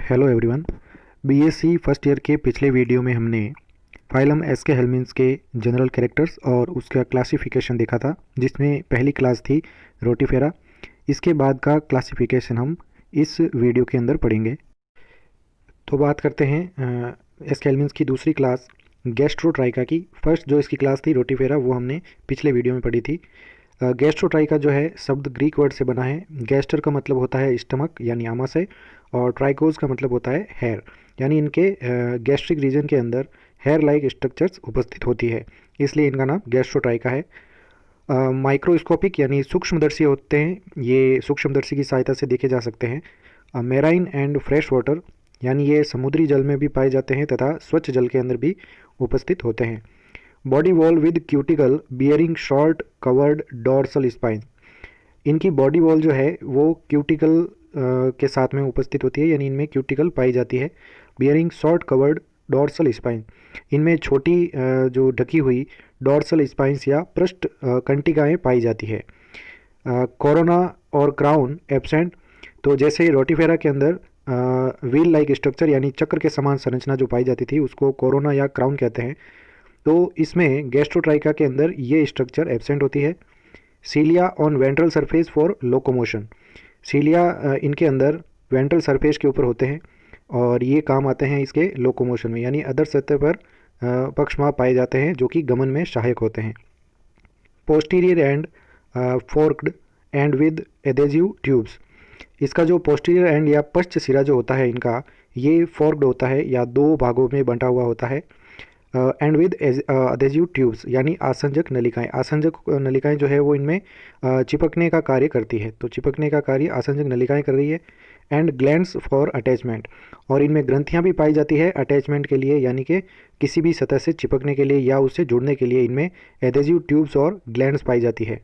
Hello everyone. BSc first year के पिछले video में हमने फाइलम एस्के हेलमिन्थ्स के जनरल कैरेक्टर्स और उसका क्लासिफिकेशन देखा था, जिसमें पहली क्लास थी रोटिफेरा। इसके बाद का क्लासिफिकेशन हम इस वीडियो के अंदर पढ़ेंगे। तो बात करते हैं एस्के हेलमिन्थ्स की दूसरी क्लास गैस्ट्रोट्राइका की। फर्स्ट जो इसकी क्लास थी रोटिफेरा, वो हमने पिछले वीडियो में पढ़ी थी। गैस्ट्रोट्राइका जो है शब्द ग्रीक वर्ड से बना है। गैस्टर का मतलब होता है स्टमक यानी आमाशय, और ट्राइकोज का मतलब होता है हेयर, यानी इनके गैस्ट्रिक रीजन के अंदर हेयर लाइक स्ट्रक्चर्स उपस्थित होती है, इसलिए इनका नाम गैस्ट्रोट्राइका है। माइक्रोस्कोपिक यानी सूक्ष्मदर्शी होते हैं, ये सूक्ष्मदर्शी की सहायता से देखे जा सकते हैं। मेराइन एंड फ्रेश वाटर यानी ये समुद्री जल में भी पाए जाते हैं तथा स्वच्छ जल के अंदर भी उपस्थित होते हैं। Body wall with cuticle bearing short covered dorsal spine, इनकी बॉडी वॉल जो है वो क्यूटिकल के साथ में उपस्थित होती है, यानी इनमें क्यूटिकल पाई जाती है। Bearing short covered dorsal spine, इनमें छोटी जो ढकी हुई डॉर्सल स्पाइंस या पृष्ठ कंटिकाएँ पाई जाती है। कोरोना और क्राउन एब्सेंट, तो जैसे रोटिफेरा के अंदर व्हील लाइक स्ट्रक्चर यानी चक्र के समान संरचना जो पाई जाती थी उसको कोरोना या क्राउन कहते हैं, तो इसमें गैस्ट्रोट्राइका के अंदर ये स्ट्रक्चर एब्सेंट होती है। Cilia on ventral surface for locomotion, cilia इनके अंदर वेंट्रल सरफेस के ऊपर होते हैं और ये काम आते हैं इसके लोकोमोशन में, यानी अदर सतह पर पक्षमा पाए जाते हैं जो कि गमन में सहायक होते हैं। Posterior end forked end with adhesive tubes, इसका जो पोस्टीरियर एंड या पश्च सिरा जो होता है इनका, ये फोर्क्ड होता है या दो भागों में बंटा हुआ होता है। एंड विद एडेजिव ट्यूब्स यानी आसंजक नलिकाएं, आसंजक नलिकाएं जो है वो इनमें चिपकने का कार्य करती है, तो चिपकने का कार्य आसंजक नलिकाएं कर रही है। एंड ग्लैंड्स फॉर अटैचमेंट, और इनमें ग्रंथियां भी पाई जाती है अटैचमेंट के लिए, यानी कि किसी भी सतह से चिपकने के लिए या उससे जुड़ने के लिए इनमें एडेजिव ट्यूब्स और ग्लैंड्स पाई जाती है।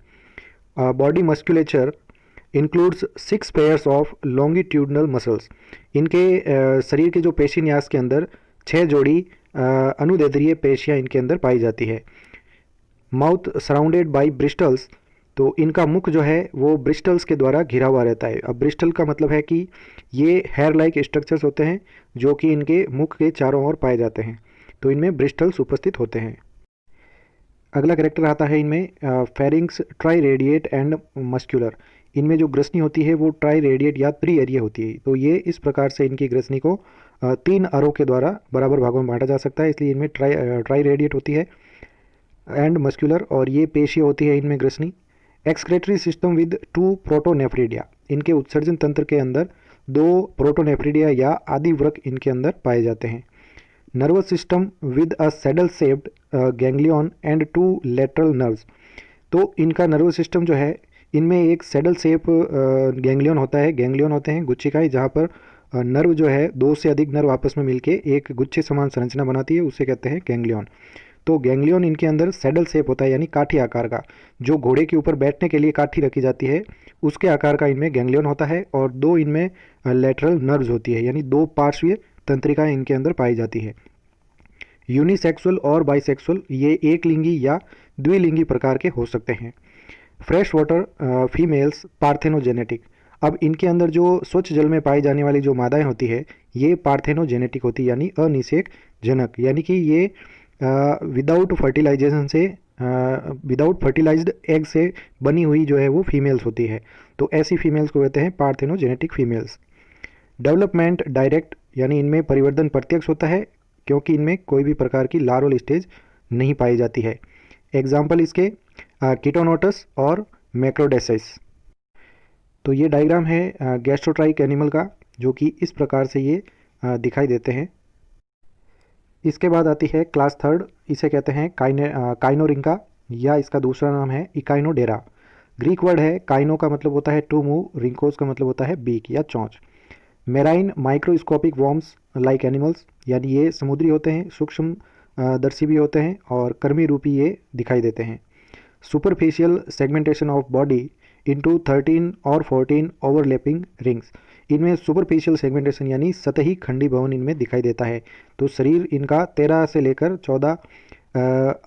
Body musculature includes 6 pairs of longitudinal muscles, इनके शरीर के जो पेशी न्यास के अंदर 6 जोड़ी अनुदैर्ध्य पेशियाँ इनके अंदर पाई जाती है। माउथ सराउंडेड बाय ब्रिस्टल्स, तो इनका मुख जो है वो ब्रिस्टल्स के द्वारा घिरा हुआ रहता है। अब ब्रिस्टल का मतलब है कि ये हेयर लाइक स्ट्रक्चर्स होते हैं जो कि इनके मुख के चारों ओर पाए जाते हैं, तो इनमें ब्रिस्टल्स उपस्थित होते हैं। अगला कैरेक्टर आता है इनमें pharynx try radiate and muscular, इनमें जो ग्रसनी होती है वो ट्राई रेडिएट या त्रि एरिय होती है, तो ये इस प्रकार से इनकी ग्रसनी को 3 अरों के द्वारा बराबर भागों में बांटा जा सकता है, इसलिए इनमें ट्राई रेडिएट होती है एंड मस्क्यूलर, और ये पेशियाँ होती है इनमें ग्रसनी। एक्सक्रेटरी सिस्टम विद 2 प्रोटोनेफ्रिडिया, इनके उत्सर्जन तंत्र के अंदर 2 प्रोटोनेफ्रिडिया या आदि वृक्क इनके अंदर पाए जाते हैं। Nervous system with a saddle shaped ganglion and 2 lateral nerves, तो इनका नर्वस सिस्टम जो है इनमें एक सैडल शेप गैंग्लियन होता है, गैंग्लियन होते हैं गुच्छिकाएं, जहाँ पर नर्व जो है 2 से अधिक नर्व आपस में मिलके एक गुच्छे समान संरचना बनाती है, उसे कहते हैं गैंग्लियन। तो गैंग्लियन इनके अंदर सैडल शेप होता है, यानी काठी आकार का, जो घोड़े के ऊपर बैठने के लिए काठी रखी जाती है उसके आकार का इनमें गैंग्लियन होता है, और 2 इनमें लेटरल नर्व्स होती है, यानी 2 पार्श्वीय तंत्रिकाएं इनके अंदर पाई जाती है। यूनिसेक्सुअल और बाइसेक्सुअल, ये एक लिंगी या द्विलिंगी प्रकार के हो सकते हैं। फ्रेश वाटर फीमेल्स पार्थेनोजेनेटिक, अब इनके अंदर जो स्वच्छ जल में पाई जाने वाली जो मादाएं होती है ये पार्थेनोजेनेटिक होती है, यानी अनिषेक जनक, यानी कि ये विदाउट फर्टिलाइजेशन से विदाउट फर्टिलाइज्ड एग से बनी हुई जो है वो फीमेल्स होती है, तो ऐसी फीमेल्स को कहते हैं पार्थेनोजेनेटिक फीमेल्स। डेवलपमेंट डायरेक्ट, यानी इनमें परिवर्तन प्रत्यक्ष होता है क्योंकि इनमें कोई भी प्रकार की लार्वल स्टेज नहीं पाई जाती है। एग्जाम्पल इसके कीटोनोटस और मैक्रोडेसिस। तो ये डायग्राम है गैस्ट्रोट्राइक एनिमल का, जो कि इस प्रकार से ये दिखाई देते हैं। इसके बाद आती है क्लास थर्ड, इसे कहते हैं काइनोरिंका, या इसका दूसरा नाम है इकाइनोडेरा। ग्रीक वर्ड है, काइनो का मतलब होता है टू मूव, रिंकोस का मतलब होता है बीक या चोंच। Marine microscopic worms like animals, यानी ये समुद्री होते हैं, सूक्ष्म दर्शी भी होते हैं और कर्मी रूपी ये दिखाई देते हैं। Superficial segmentation of body into 13 और 14 ओवरलैपिंग रिंग्स, इनमें सुपरफिशियल सेगमेंटेशन यानी सतही खंडीभवन इनमें दिखाई देता है, तो शरीर इनका 13 से लेकर 14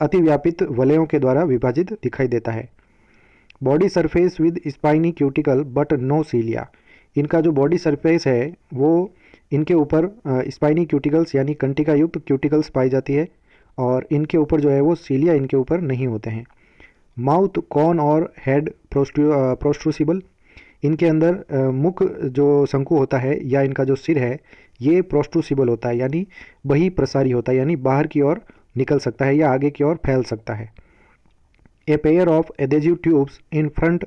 अतिव्यापित वलयों के द्वारा विभाजित दिखाई देता है। Body surface with spiny cuticle but no cilia, इनका जो बॉडी सरफेस है वो इनके ऊपर स्पाइनी क्यूटिकल्स यानी कंटिका युक्त क्यूटिकल्स पाई जाती है और इनके ऊपर जो है वो सीलिया इनके ऊपर नहीं होते हैं। माउथ, कॉन और हेड प्रोस्ट्रूसिबल। इनके अंदर मुख जो शंकु होता है या इनका जो सिर है ये प्रोस्ट्रूसिबल होता है यानी बही प्रसारी होता है, यानी बाहर की ओर निकल सकता है या आगे की ओर फैल सकता है। ए pair of adhesive tubes in front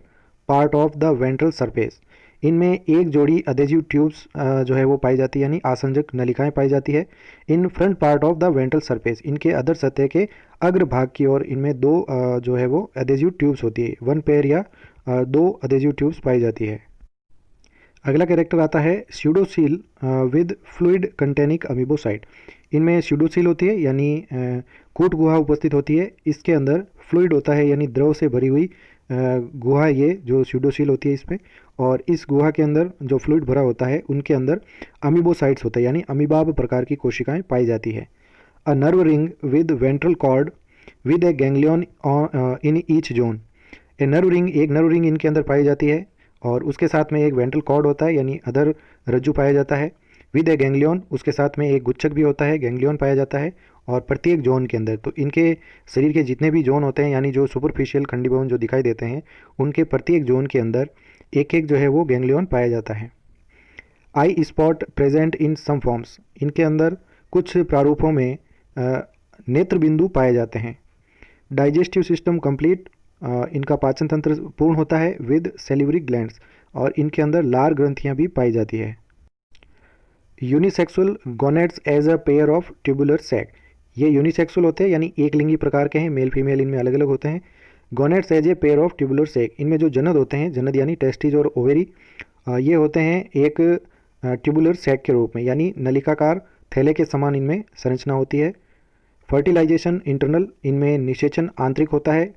part of the ventral surface. इनमें एक जोड़ी एडेजिव ट्यूब्स जो है वो पाई जाती है यानी आसंजक नलिकाएं पाई जाती है in front part of the ventral surface. इनके अदर सतह के अग्र भाग की ओर इनमें दो जो है वो एडेजिव ट्यूब्स होती है, वन पेयर या दो एडेजिव ट्यूब्स पाई जाती है। अगला कैरेक्टर आता है स्यूडोसील विद फ्लूइड कंटेनिक अमीबोसाइट। इनमें स्यूडोसील होती है यानी कूट गुहा उपस्थित होती है, इसके अंदर फ्लूइड होता है यानी द्रव से भरी हुई गुहा ये जो स्यूडोसील होती है इसमें, और इस गुहा के अंदर जो फ्लूइड भरा होता है उनके अंदर अमीबोसाइट्स होते हैं यानी अमीबाब प्रकार की कोशिकाएं पाई जाती है। A nerve ring with ventral cord with A ganglion in each zone. एक नर्व रिंग इनके अंदर पाई जाती है और उसके साथ में एक वेंट्रल कॉर्ड होता है यानी अधर रज्जु पाया जाता है। विद ए गैंग्लियन, उसके साथ में एक गुच्छक भी होता है, गैंग्लियन पाया जाता है। और प्रत्येक जोन के अंदर, तो इनके शरीर के जितने भी जोन होते हैं यानी जो सुपरफिशियल खंडीभवन जो दिखाई देते हैं उनके प्रत्येक जोन के अंदर एक एक जो है वो गैंग्लियन पाया जाता है। Eye spot present in some forms. इनके अंदर कुछ प्रारूपों में नेत्र बिंदु पाए जाते हैं। डाइजेस्टिव सिस्टम कंप्लीट, इनका पाचन तंत्र पूर्ण होता है विद सेलिवरी ग्लैंड्स, और इनके अंदर लार ग्रंथियां भी पाई जाती है। Unisexual gonads as a pair of tubular sac. ये यूनिसेक्सुअल होते हैं यानी एक लिंगी प्रकार के हैं, मेल फीमेल इनमें अलग अलग होते हैं। Gonads as a pair of tubular sac, इनमें जो जनद होते हैं, जनद यानी टेस्टिज और ओवेरी, ये होते हैं एक ट्यूबुलर सैक के रूप में यानी नलिकाकार थैले के समान इनमें संरचना होती है। फर्टिलाइजेशन इंटरनल, इनमें निषेचन आंतरिक होता है।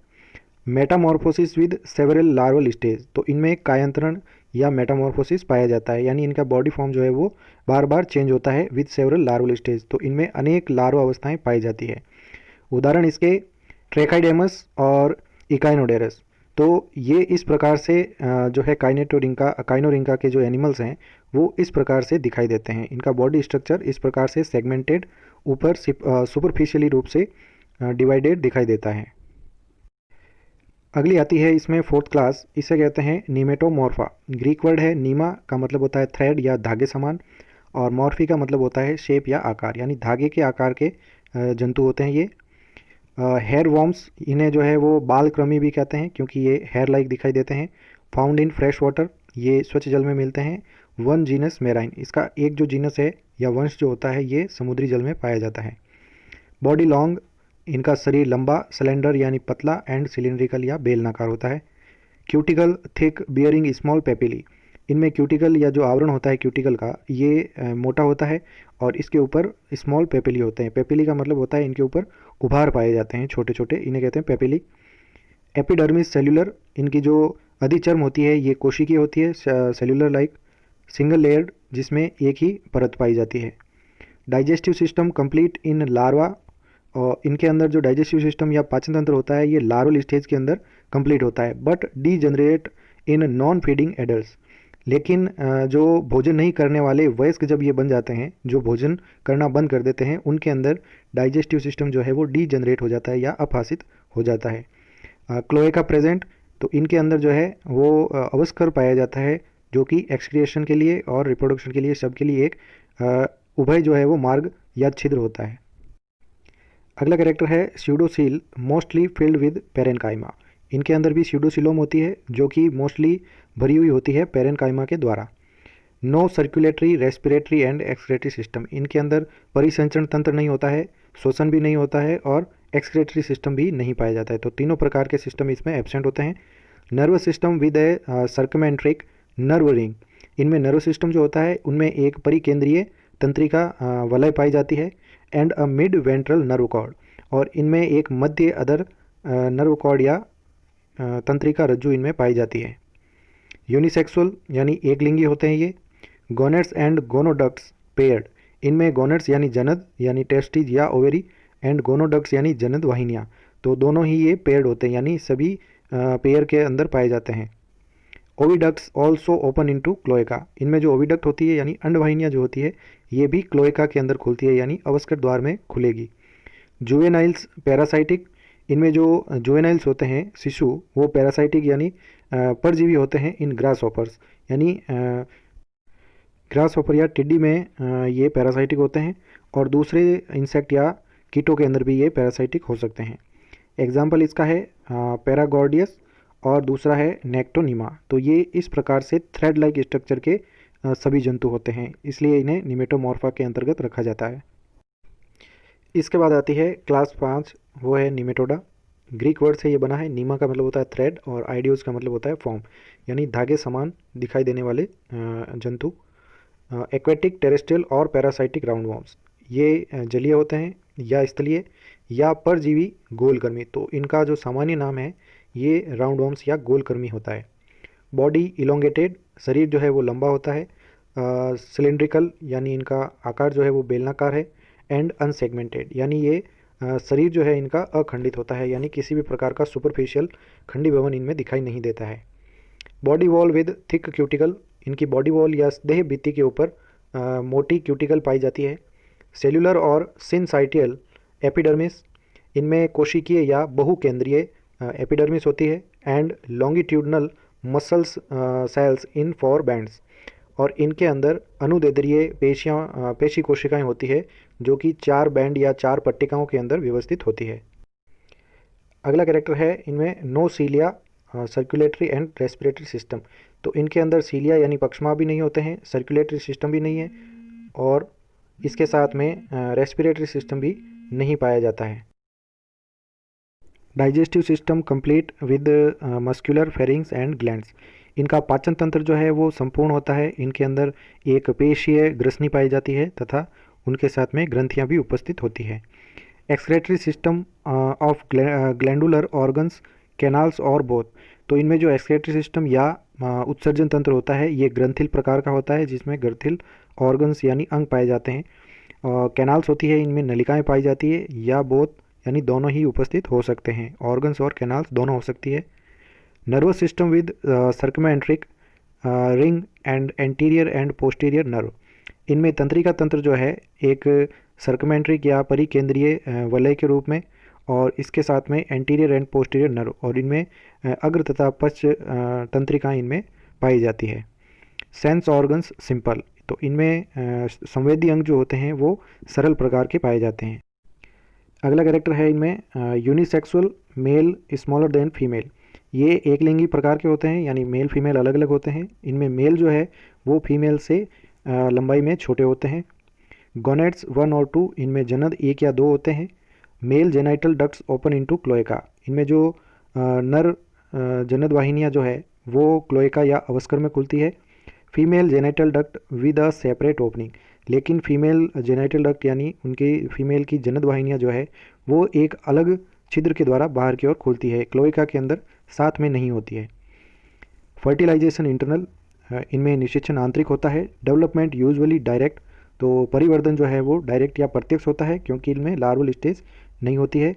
Metamorphosis with several larval stage, तो इनमें कायांतरण या मेटामॉर्फोसिस पाया जाता है यानी इनका बॉडी फॉर्म जो है वो बार बार चेंज होता है विद सेवरल लार्वल स्टेज, तो इनमें अनेक लार्वा अवस्थाएं पाई जाती है। उदाहरण इसके ट्रेकाइडेमस और इकाइनोडेरस। तो ये इस प्रकार से जो है काइनोरिंका के जो एनिमल्स हैं वो इस प्रकार से दिखाई देते हैं। इनका बॉडी स्ट्रक्चर इस प्रकार से सेगमेंटेड, ऊपर सुपरफिशियली रूप से डिवाइडेड दिखाई देता है। अगली आती है इसमें फोर्थ क्लास, इसे कहते हैं नीमेटोमॉर्फा। ग्रीक वर्ड है नीमा, का मतलब होता है थ्रेड या धागे समान, और मॉर्फी का मतलब होता है शेप या आकार, यानी धागे के आकार के जंतु होते हैं ये। हेयर वॉर्म्स, इन्हें जो है वो बाल कृमि भी कहते हैं क्योंकि ये हेयर लाइक दिखाई देते हैं। फाउंड इन फ्रेश वाटर, ये स्वच्छ जल में मिलते हैं। वन जीनस मेराइन, इसका एक जो जीनस है या वंश जो होता है ये समुद्री जल में पाया जाता है। बॉडी लॉन्ग, इनका शरीर लंबा, सिलेंडर यानी पतला, एंड सिलिंड्रिकल या बेलनाकार होता है। Cuticle thick bearing small papillae, इनमें क्यूटिकल या जो आवरण होता है क्यूटिकल का ये मोटा होता है और इसके ऊपर स्मॉल पेपिली होते हैं। पेपिली का मतलब होता है इनके ऊपर उभार पाए जाते हैं छोटे छोटे, इन्हें कहते हैं पेपिली। एपिडर्मिस सेल्यूलर, इनकी जो अधिचर्म होती है ये कोशिकीय होती है, सेल्यूलर लाइक, सिंगल लेयर्ड, जिसमें एक ही परत पाई जाती है। Digestive system complete in larva, और इनके अंदर जो डाइजेस्टिव सिस्टम या पाचन तंत्र होता है ये लार्वल स्टेज के अंदर कंप्लीट होता है, but degenerate in non feeding adults. लेकिन जो भोजन नहीं करने वाले वयस्क जब ये बन जाते हैं, जो भोजन करना बंद कर देते हैं, उनके अंदर डाइजेस्टिव सिस्टम जो है वो डीजनरेट हो जाता है या अपहासित हो जाता है। क्लोएका प्रेजेंट, तो इनके अंदर जो है वो अवस्कर पाया जाता है जो कि एक्सक्रिएशन के लिए और रिप्रोडक्शन के लिए, सब के लिए एक उभय जो है वो मार्ग या छिद्र होता है। अगला कैरेक्टर है स्यूडोसील मोस्टली फिल्ड विद पेरेनकाइमा। इनके अंदर भी स्यूडोसिलोम होती है जो कि मोस्टली भरी हुई होती है पेरेनकाइमा के द्वारा। No circulatory, respiratory and excretory system, इनके अंदर परिसंचरण तंत्र नहीं होता है, श्वसन भी नहीं होता है और एक्सक्रेटरी सिस्टम भी नहीं पाया जाता है, तो तीनों प्रकार के सिस्टम इसमें एब्सेंट होते हैं। Nervous system with a circumenteric nerve ring, इनमें नर्व सिस्टम जो होता है उनमें एक परिकेंद्रीय तंत्रिका वलय पाई जाती है। And a mid ventral nerve cord, और इनमें एक मध्य अधर नर्व कॉर्ड या तंत्रिका रज्जु इनमें पाई जाती है। यूनिसेक्सुअल यानी एक लिंगी होते हैं ये। गोनेट्स एंड गोनोडक्ट्स पेयर्ड, इनमें गोनेट्स यानी जनद यानी टेस्टिज या ओवेरी, एंड गोनोडक्ट्स यानी जनद वाहिनियाँ, तो दोनों ही ये पेयर्ड होते हैं यानी सभी पेयर के अंदर पाए जाते हैं। Oviducts also open into cloaca. इनमें जो ओविडक्ट होती है यानी अंडवाहिनियाँ जो होती है ये भी क्लोएका के अंदर खुलती है यानी अवस्कर द्वार में खुलेगी। जुवेनाइल्स पैरासाइटिक, इनमें जो जुवेनाइल्स होते हैं शिशु वो पैरासाइटिक यानी परजीवी होते हैं इन ग्रास हॉपर्स, यानी ग्रास हॉपर या टिड्डी में ये पैरासाइटिक होते हैं और दूसरे इंसेक्ट या कीटों के अंदर भी ये पैरासाइटिक हो सकते हैं। एग्जाम्पल इसका है पैरागॉर्डियस और दूसरा है नेक्टोनिमा। तो ये इस प्रकार से थ्रेड लाइक स्ट्रक्चर के सभी जंतु होते हैं, इसलिए इन्हें निमेटोमॉर्फा के अंतर्गत रखा जाता है। इसके बाद आती है क्लास 5, वो है निमेटोडा। ग्रीक वर्ड से ये बना है। नीमा का मतलब होता है थ्रेड और आइडियोस का मतलब होता है फॉर्म, यानी धागे समान दिखाई देने वाले जंतु। एक्वेटिक, टेरेस्ट्रियल और पैरासाइटिक राउंडवॉर्म्स, ये जलीय होते हैं या स्थलीय या परजीवी गोलकृमि। तो इनका जो सामान्य नाम है ये राउंडवॉर्म्स या गोलकृमि होता है। बॉडी इलोंगेटेड, शरीर जो है वो लंबा होता है। सिलेंड्रिकल यानी इनका आकार जो है वो बेलनाकार है। एंड अनसेगमेंटेड यानी ये शरीर जो है इनका अखंडित होता है, यानी किसी भी प्रकार का सुपरफिशियल खंडीभवन इनमें दिखाई नहीं देता है। Body wall with thick cuticle, इनकी बॉडी वॉल या देह भित्ति के ऊपर मोटी क्यूटिकल पाई जाती है। सेल्युलर और सिनसाइटियल एपिडर्मिस, इनमें कोशिकीय या बहुकेंद्रीय एपिडर्मिस होती है। And longitudinal muscles cells in 4 bands, और इनके अंदर अनुदैर्ध्य पेशी कोशिकाएं होती है जो कि 4 बैंड या 4 पट्टिकाओं के अंदर व्यवस्थित होती है। अगला कैरेक्टर है इनमें no cilia, circulatory and respiratory system. तो इनके अंदर सीलिया यानी पक्षमा भी नहीं होते हैं, सर्कुलेटरी सिस्टम भी नहीं है और इसके साथ में रेस्पिरेटरी सिस्टम भी नहीं पाया जाता है। Digestive system complete with muscular pharynx and glands, इनका पाचन तंत्र जो है वो संपूर्ण होता है। इनके अंदर एक पेशीय ग्रसनी पाई जाती है तथा उनके साथ में ग्रंथियां भी उपस्थित होती है। Excretory system of glandular organs, canals और बोथ। तो इनमें जो एक्सक्रेटरी सिस्टम या उत्सर्जन तंत्र होता है ये ग्रंथिल प्रकार का होता है, जिसमें ग्रंथिल ऑर्गन्स यानी अंग पाए जाते हैं। कैनाल्स होती है, इनमें नलिकाएं पाई जाती है, या बोथ यानी दोनों ही उपस्थित हो सकते हैं, ऑर्गन्स और कैनाल्स दोनों हो सकती है। Nervous system with circumenteric ring and anterior and posterior nerve, इनमें तंत्रिका तंत्र जो है एक सर्कमेंट्रिक या परिकेंद्रीय वलय के रूप में, और इसके साथ में एंटीरियर एंड पोस्टीरियर नर्व, और इनमें अग्र तथा पश्च तंत्रिकाएं इनमें पाई जाती है। सेंस ऑर्गन्स सिंपल, तो इनमें संवेदी अंग जो होते हैं वो सरल प्रकार के पाए जाते हैं। अगला कैरेक्टर है इनमें unisexual, male smaller than female. ये एक लिंगी प्रकार के होते हैं, यानी मेल फीमेल अलग अलग होते हैं। इनमें मेल जो है वो फीमेल से लंबाई में छोटे होते हैं। गोनेट्स 1 और 2, इनमें जनद 1 या 2 होते हैं। Mail genital ducts open into cloaca, इनमें जो नर जनद वाहिनियाँ जो है वो क्लोएका या अवस्कर में खुलती है। Female genital duct with a separate opening, लेकिन फीमेल जेनाइटल डक्ट यानी उनकी फीमेल की जनद वाहिनियाँ जो है वो एक अलग छिद्र के द्वारा बाहर की ओर खुलती है, क्लोएका के अंदर साथ में नहीं होती है। फर्टिलाइजेशन इंटरनल, इनमें निषेचन आंतरिक होता है। डेवलपमेंट यूजुअली डायरेक्ट, तो परिवर्धन जो है वो डायरेक्ट या प्रत्यक्ष होता है क्योंकि इनमें लार्वल स्टेज नहीं होती है।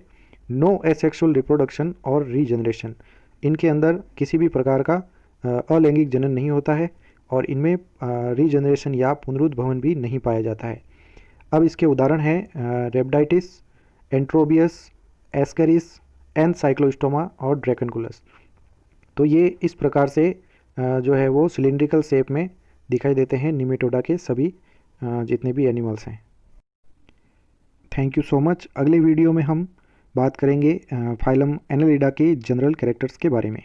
नो एसेक्सुअल रिप्रोडक्शन और रीजनरेशन, इनके अंदर किसी भी प्रकार का अलैंगिक जनन नहीं होता है और इनमें रीजनरेशन या पुनरुद्भवन भी नहीं पाया जाता है। अब इसके उदाहरण हैं रेबडाइटिस, एंट्रोबियस, एस्केरिस, एनसाइक्लोस्टोमा और ड्रैकनकुलस। तो ये इस प्रकार से जो है वो सिलिंड्रिकल शेप में दिखाई देते हैं निमेटोडा के सभी जितने भी एनिमल्स हैं। Thank you so much. अगले वीडियो में हम बात करेंगे फाइलम एनालिडा के जनरल कैरेक्टर्स के बारे में।